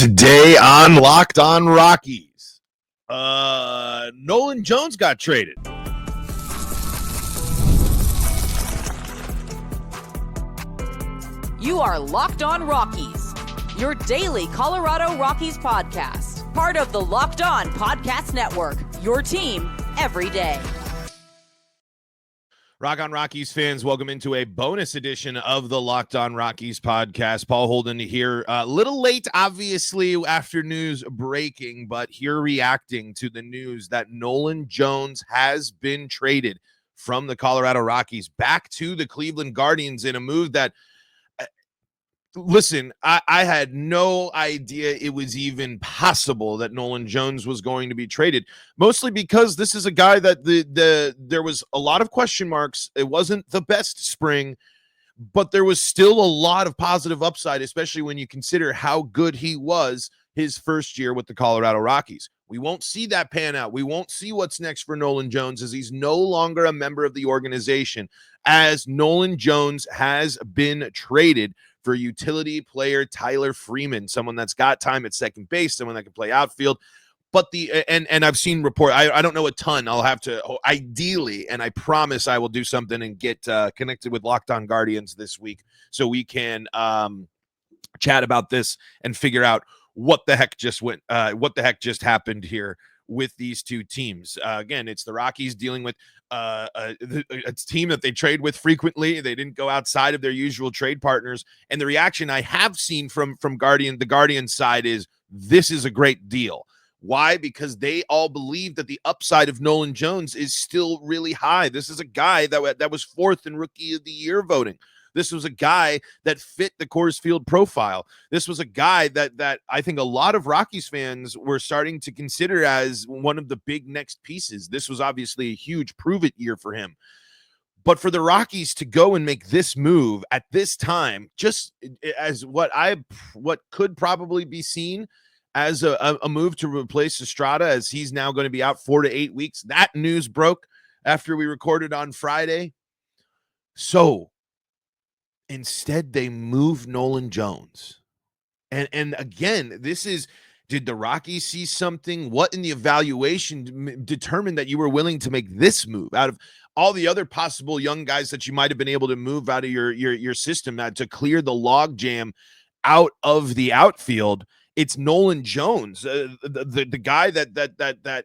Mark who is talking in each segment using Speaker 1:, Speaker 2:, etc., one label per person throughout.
Speaker 1: Today on Locked On Rockies, Nolan Jones got traded.
Speaker 2: You are Locked On Rockies, your daily Colorado Rockies podcast. Part of the Locked On Podcast Network, your team every day.
Speaker 1: Rock on Rockies fans, welcome into a bonus edition of the Locked On Rockies podcast. Paul Holden here, a little late, obviously, after news breaking, but here reacting to the news that Nolan Jones has been traded from the Colorado Rockies back to the Cleveland Guardians in a move that, listen, I had no idea it was even possible that Nolan Jones was going to be traded, mostly because this is a guy that there was a lot of question marks. It wasn't the best spring, but there was still a lot of positive upside, especially when you consider how good he was his first year with the Colorado Rockies. We won't see that pan out. We won't see what's next for Nolan Jones as he's no longer a member of the organization, as Nolan Jones has been traded for utility player Tyler Freeman, someone that's got time at second base, someone that can play outfield. But and I've seen report. I don't know a ton. I'll have to ideally, and I promise I will do something and get connected with Locked On Guardians this week so we can chat about this and figure out what the heck just happened here with these two teams. Again, it's the Rockies dealing with a team that they trade with frequently. They didn't go outside of their usual trade partners. And the reaction I have seen from the Guardian side is, this is a great deal. Why? Because they all believe that the upside of Nolan Jones is still really high. This is a guy that was fourth in Rookie of the Year voting. This was a guy that fit the Coors Field profile. This was a guy that I think a lot of Rockies fans were starting to consider as one of the big next pieces. This was obviously a huge prove-it year for him. But for the Rockies to go and make this move at this time, just as what could probably be seen as a move to replace Estrada, as he's now going to be out 4 to 8 weeks. That news broke after we recorded on Friday. So instead, they moved Nolan Jones. And again, did the Rockies see something? What in the evaluation determined that you were willing to make this move out of all the other possible young guys that you might have been able to move out of your system to clear the log jam out of the outfield? It's Nolan Jones, the guy that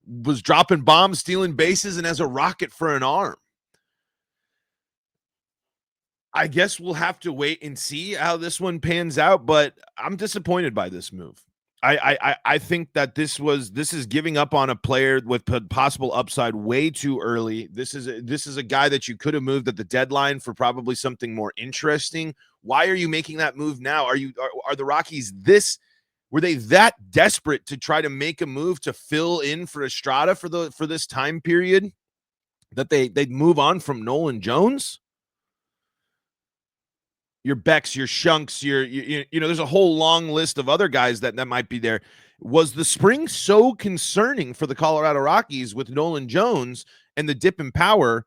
Speaker 1: was dropping bombs, stealing bases, and has a rocket for an arm. I guess we'll have to wait and see how this one pans out, but I'm disappointed by this move. I think that this is giving up on a player with possible upside way too early. This is a guy that you could have moved at the deadline for probably something more interesting. Why are you making that move now? Are the Rockies were they that desperate to try to make a move to fill in for Estrada for this time period that they'd move on from Nolan Jones? Your Becks, your Shunks, there's a whole long list of other guys that might be there. Was the spring so concerning for the Colorado Rockies with Nolan Jones and the dip in power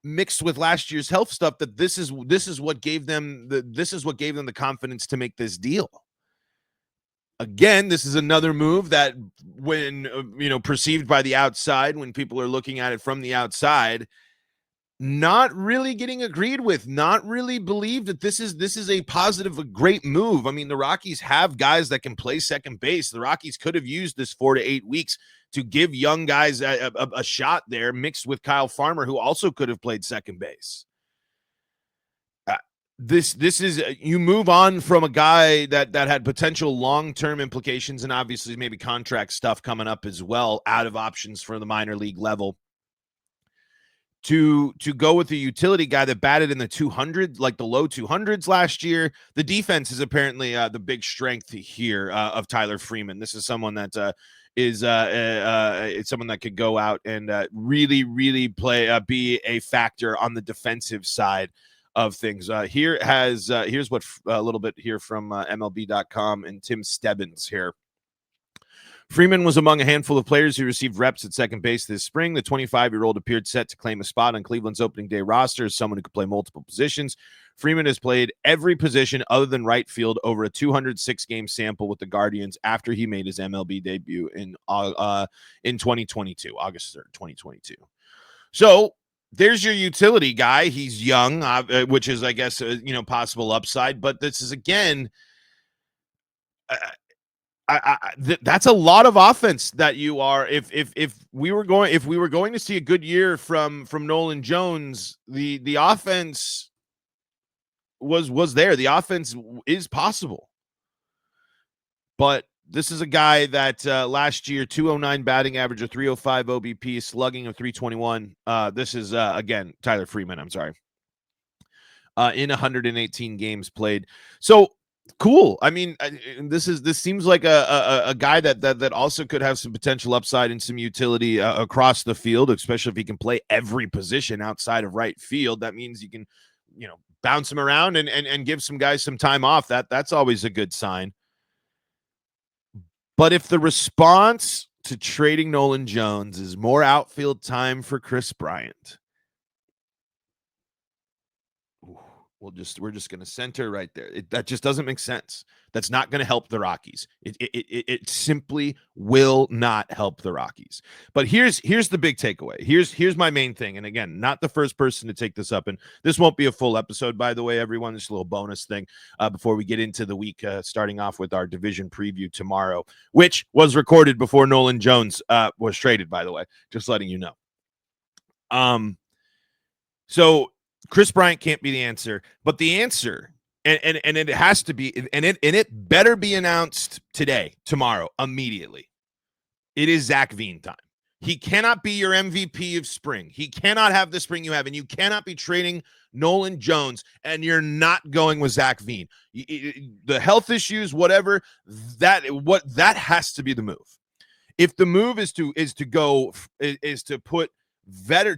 Speaker 1: mixed with last year's health stuff that this is what gave them the confidence to make this deal? Again, this is another move that when perceived by the outside, when people are looking at it from the outside, not really getting agreed with, not really believe that this is a positive, a great move. I mean, the Rockies have guys that can play second base. The Rockies could have used this 4 to 8 weeks to give young guys a shot there, mixed with Kyle Farmer, who also could have played second base. This is you move on from a guy that had potential long-term implications and obviously maybe contract stuff coming up as well, out of options for the minor league level, to go with a utility guy that batted in the 200s, like the low 200s last year. The defense is apparently the big strength here of Tyler Freeman. This is someone that it's someone that could go out and really be a factor on the defensive side of things. Here's what a little bit here from MLB.com and Tim Stebbins here Freeman was among a handful of players who received reps at second base this spring. The 25-year-old appeared set to claim a spot on Cleveland's opening day roster as someone who could play multiple positions. Freeman has played every position other than right field over a 206-game sample with the Guardians after he made his MLB debut in 2022, August 3rd, 2022. So there's your utility guy. He's young, which is, I guess, possible upside. But this is, again, that's a lot of offense that you are. If we were going to see a good year from Nolan Jones, the offense was there. The offense is possible, but this is a guy that last year 209 batting average, a 305 OBP, slugging of 321. This is again Tyler Freeman. I'm sorry. In 118 games played. So cool. I mean, this seems like a guy that also could have some potential upside and some utility across the field, especially if he can play every position outside of right field. That means you can, bounce him around and give some guys some time off. That's always a good sign. But if the response to trading Nolan Jones is more outfield time for Kris Bryant, we're just going to center right there. That just doesn't make sense. That's not going to help the Rockies. It simply will not help the Rockies. But here's the big takeaway. Here's my main thing. And again, not the first person to take this up. And this won't be a full episode, by the way, everyone. Just a little bonus thing before we get into the week, starting off with our division preview tomorrow, which was recorded before Nolan Jones was traded, by the way. Just letting you know. So Kris Bryant can't be the answer, but the answer, and it has to be, and it better be announced today, tomorrow, immediately. It is Zac Veen time. He cannot be your MVP of spring. He cannot have the spring you have, and you cannot be trading Nolan Jones, and you're not going with Zac Veen. The health issues, whatever, that has to be the move. If the move is to put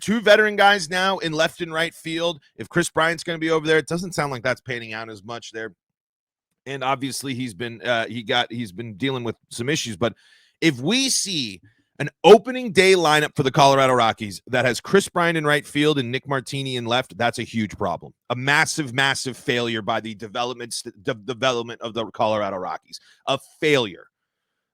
Speaker 1: two veteran guys now in left and right field, if Kris Bryant's going to be over there, it doesn't sound like that's panning out as much there. And obviously he's been dealing with some issues. But if we see an opening day lineup for the Colorado Rockies that has Kris Bryant in right field and Nick Martini in left, that's a huge problem. A massive, massive failure by the development of the Colorado Rockies. A failure.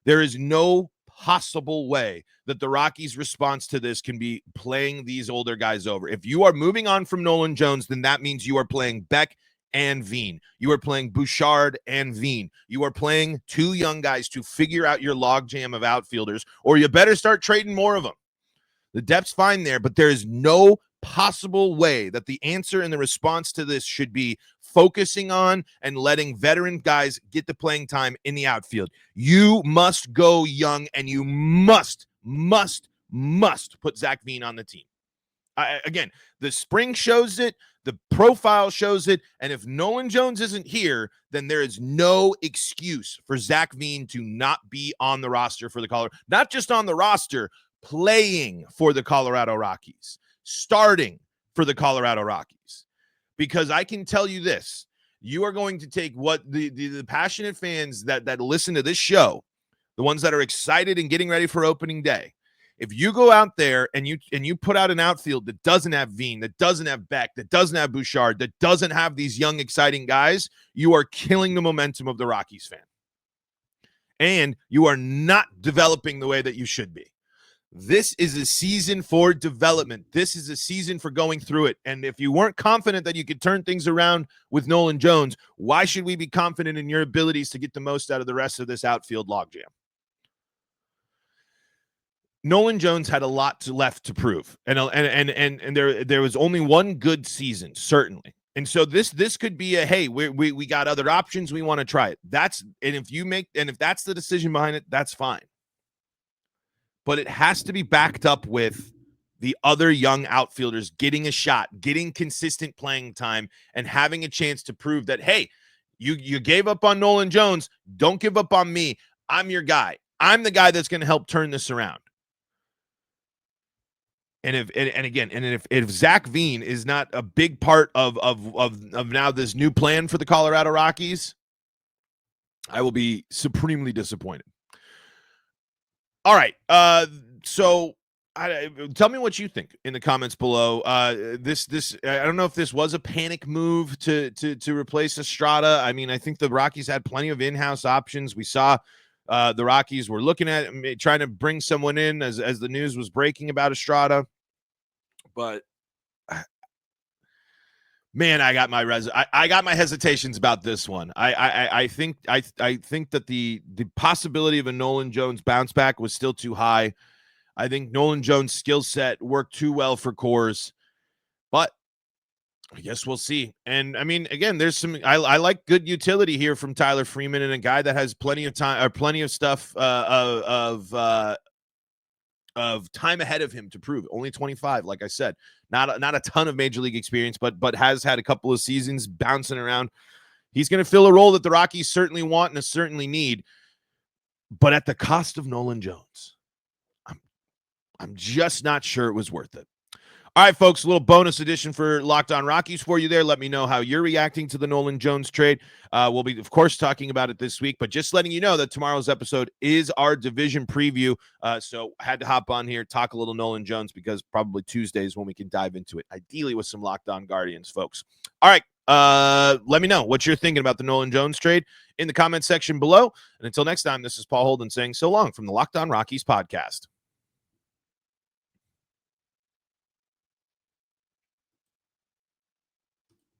Speaker 1: There is no possible way that the Rockies' response to this can be playing these older guys over. If you are moving on from Nolan Jones, then that means you are playing Beck and Veen. You are playing Bouchard and Veen. You are playing two young guys to figure out your logjam of outfielders, or you better start trading more of them. The depth's fine there, but there is no possible way that the answer and the response to this should be focusing on and letting veteran guys get the playing time in the outfield. You must go young, and you must put Zac Veen on the team. Again, the spring shows it, the profile shows it, and if Nolan Jones isn't here, then there is no excuse for Zac Veen to not be on the roster for the Colorado, not just on the roster, playing for the Colorado Rockies, starting for the Colorado Rockies. Because I can tell you this, you are going to take what the passionate fans that listen to this show, the ones that are excited and getting ready for opening day. If you go out there and you put out an outfield that doesn't have Veen, that doesn't have Beck, that doesn't have Bouchard, that doesn't have these young, exciting guys, you are killing the momentum of the Rockies fan. And you are not developing the way that you should be. This is a season for development. This is a season for going through it. And if you weren't confident that you could turn things around with Nolan Jones, why should we be confident in your abilities to get the most out of the rest of this outfield logjam? Nolan Jones had a lot left to prove. And there was only one good season, certainly. And so this could be a, hey, we got other options. We want to try it. If that's the decision behind it, that's fine. But it has to be backed up with the other young outfielders getting a shot, getting consistent playing time, and having a chance to prove that, hey, you gave up on Nolan Jones. Don't give up on me. I'm your guy. I'm the guy that's going to help turn this around. And if Zac Veen is not a big part of now this new plan for the Colorado Rockies, I will be supremely disappointed. All right. So tell me what you think in the comments below. This I don't know if this was a panic move to replace Estrada. I mean, I think the Rockies had plenty of in-house options. We saw the Rockies were looking at trying to bring someone in as the news was breaking about Estrada, but man, I got my hesitations about this one. I think that the possibility of a Nolan Jones bounce back was still too high. I think Nolan Jones' skill set worked too well for Coors, but I guess we'll see. And I mean, again, there's some I like good utility here from Tyler Freeman and a guy that has plenty of time or plenty of stuff of time ahead of him to prove. Only 25, like I said, not a ton of major league experience, but has had a couple of seasons bouncing around. He's going to fill a role that the Rockies certainly want and certainly need, but at the cost of Nolan Jones. I'm just not sure it was worth it. All right, folks, a little bonus edition for Locked On Rockies for you there. Let me know how you're reacting to the Nolan Jones trade. We'll be, of course, talking about it this week, but just letting you know that tomorrow's episode is our division preview. So I had to hop on here, talk a little Nolan Jones, because probably Tuesdays when we can dive into it, ideally with some Locked On Guardians, folks. All right, let me know what you're thinking about the Nolan Jones trade in the comment section below. And until next time, this is Paul Holden saying so long from the Locked On Rockies podcast.